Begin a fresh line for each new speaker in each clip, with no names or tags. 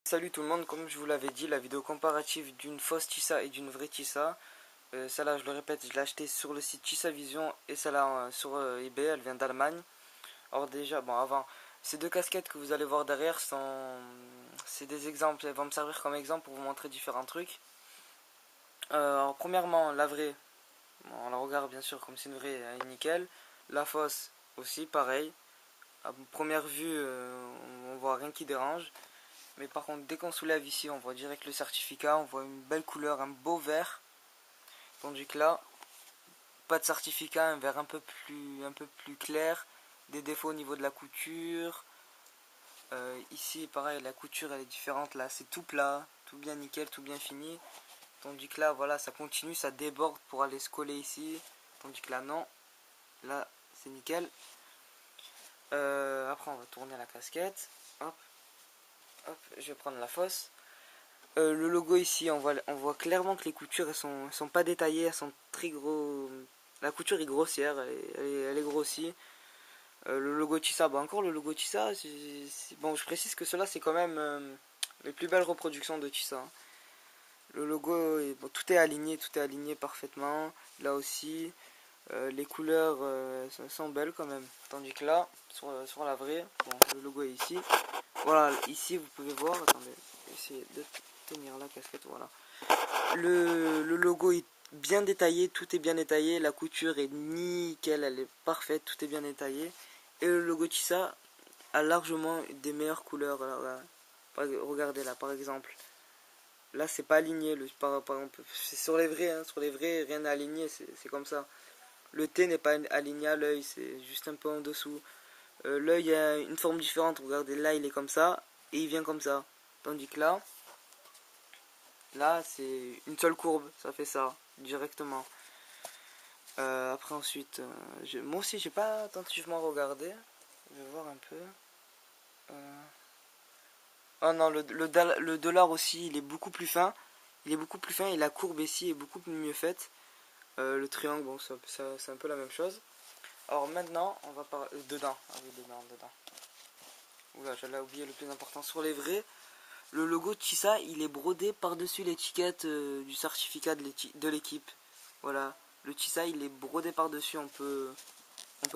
Salut tout le monde, comme je vous l'avais dit, la vidéo comparative d'une fausse Tissa et d'une vraie Tissa. Celle-là, je le répète, je l'ai achetée sur le site Tissa Vision et celle-là sur eBay, elle vient d'Allemagne. Alors déjà, bon avant, ces deux casquettes que vous allez voir derrière c'est des exemples, elles vont me servir comme exemple pour vous montrer différents trucs. Alors premièrement, la vraie, bon, on la regarde bien sûr comme c'est une vraie, elle est nickel. La fausse aussi, pareil. À première vue, on voit rien qui dérange. Mais par contre, dès qu'on soulève ici, on voit direct le certificat, on voit une belle couleur, un beau vert. Tandis que là, pas de certificat, un vert un peu plus clair. Des défauts au niveau de la couture. Ici, pareil, la couture elle est différente. Là, c'est tout plat, tout bien nickel, tout bien fini. Tandis que là, voilà, ça continue, ça déborde pour aller se coller ici. Tandis que là, non. Là, c'est nickel. Après, on va tourner la casquette. Hop, hop, je vais prendre la fausse. Le logo ici, on voit clairement que les coutures elles sont pas détaillées, elles sont très gros. La couture est grossière, elle est grossie. Le logo Tissa, bah encore le logo Tissa, bon je précise que cela c'est quand même les plus belles reproductions de Tissa, hein. Le logo, bon, tout est aligné parfaitement. Là aussi, les couleurs sont belles quand même. Tandis que là, sur la vraie, bon, le logo est ici. Voilà, ici vous pouvez voir, attendez, essayez de tenir la casquette, voilà. Le logo est bien détaillé, tout est bien détaillé, la couture est nickel, elle est parfaite, tout est bien détaillé. Et le logo Tissa a largement des meilleures couleurs. Alors là, regardez là par exemple. Là c'est pas aligné, par exemple, c'est sur les vrais, hein, sur les vrais rien n'est aligné, c'est comme ça. Le T n'est pas aligné à l'œil, c'est juste un peu en dessous. L'œil a une forme différente, regardez là il est comme ça, et il vient comme ça. Tandis que là c'est une seule courbe, ça fait ça, directement. Après ensuite, moi aussi j'ai pas attentivement regardé, je vais voir un peu. Oh non, le dollar aussi il est beaucoup plus fin, il est beaucoup plus fin et la courbe ici est beaucoup mieux faite. Le triangle, bon c'est un peu la même chose. Alors maintenant on va parler dedans, ah oui dedans. Oula, j'allais oublier le plus important. Sur les vrais, le logo Tissa, il est brodé par-dessus l'étiquette du certificat de l'équipe. Voilà, le Tissa, il est brodé par-dessus. On peut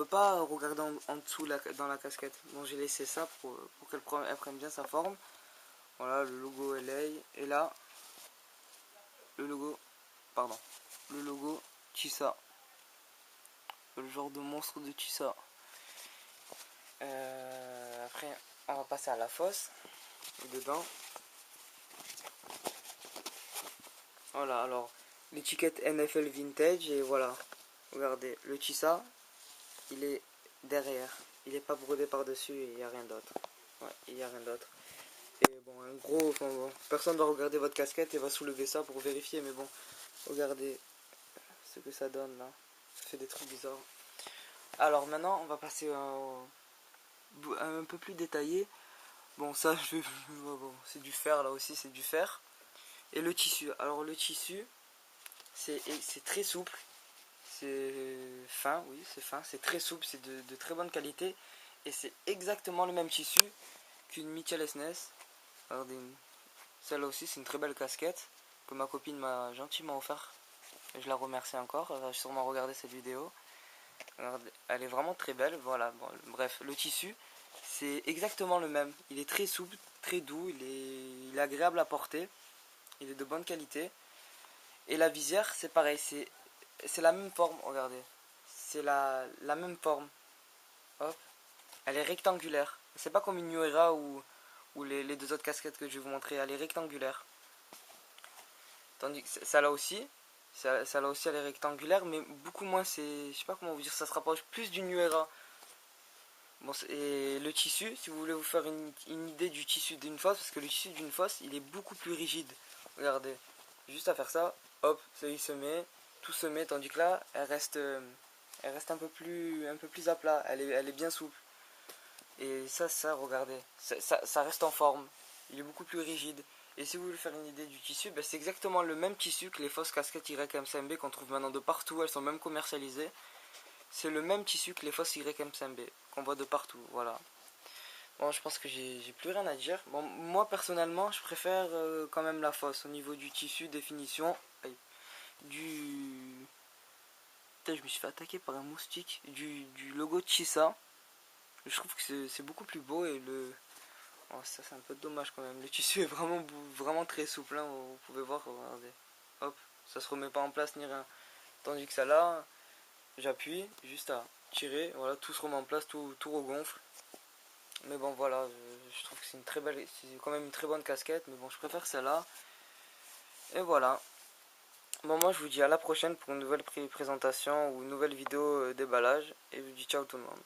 pas regarder en dessous dans la casquette. Bon, j'ai laissé ça pour qu'elle prenne bien sa forme. Voilà, le logo LA. Et là, le logo, pardon, le logo Tissa. Le genre de monstre de Tissa. Après, on va passer à la fosse. Et dedans, voilà, alors l'étiquette NFL Vintage et voilà. Regardez, le Tissa, il est derrière. Il n'est pas brodé par-dessus et il n'y a rien d'autre. Ouais, il n'y a rien d'autre. Et bon, un gros, enfin bon, personne va regarder votre casquette et va soulever ça pour vérifier, mais bon, regardez ce que ça donne là. Ça fait des trucs bizarres. Alors maintenant, on va passer un peu plus détaillé. Bon, ça, bon, c'est du fer là aussi, c'est du fer. Et le tissu. Alors le tissu, c'est très souple. C'est fin, oui, c'est fin, c'est très souple, c'est de très bonne qualité. Et c'est exactement le même tissu qu'une Mitchell S-Ness. Regardez, celle-là aussi, c'est une très belle casquette que ma copine m'a gentiment offert. Et je la remercie encore, elle va sûrement regarder cette vidéo. Regardez, elle est vraiment très belle, voilà. Bon, bref, le tissu, c'est exactement le même. Il est très souple, très doux, il est agréable à porter. Il est de bonne qualité. Et la visière, c'est pareil, c'est la même forme, regardez. C'est la même forme. Hop. Elle est rectangulaire. C'est pas comme une New Era ou les deux autres casquettes que je vais vous montrer. Elle est rectangulaire. Tandis que ça là aussi, ça là aussi elle est rectangulaire, mais beaucoup moins. Je sais pas comment vous dire, ça se rapproche plus d'une New Era. Bon, et le tissu, si vous voulez vous faire une idée du tissu d'une fosse, parce que le tissu d'une fosse, il est beaucoup plus rigide. Regardez, juste à faire ça, hop, ça il se met, tout se met, tandis que là, elle reste un peu plus à plat, elle est bien souple. Et regardez, ça reste en forme, il est beaucoup plus rigide. Et si vous voulez faire une idée du tissu, ben c'est exactement le même tissu que les fausses casquettes YM5B qu'on trouve maintenant de partout, elles sont même commercialisées. C'est le même tissu que les fausses YM5B qu'on voit de partout, voilà. Bon, je pense que j'ai plus rien à dire. Bon, moi personnellement, je préfère quand même la fosse au niveau du tissu, définition, aïe, du. Putain, je me suis fait attaquer par un moustique. Du logo de Chissa. Je trouve que c'est beaucoup plus beau et le. Oh, ça, c'est un peu dommage quand même. Le tissu est vraiment très souple, hein, vous pouvez voir, regardez. Hop, ça se remet pas en place ni rien. Tandis que ça là, j'appuie juste à tirer, voilà, tout se remet en place, tout regonfle. Mais bon, voilà, je trouve que c'est une très belle, c'est quand même une très bonne casquette, mais bon, je préfère celle-là. Et voilà. Bon, moi, je vous dis à la prochaine pour une nouvelle présentation ou une nouvelle vidéo déballage. Et je vous dis ciao tout le monde.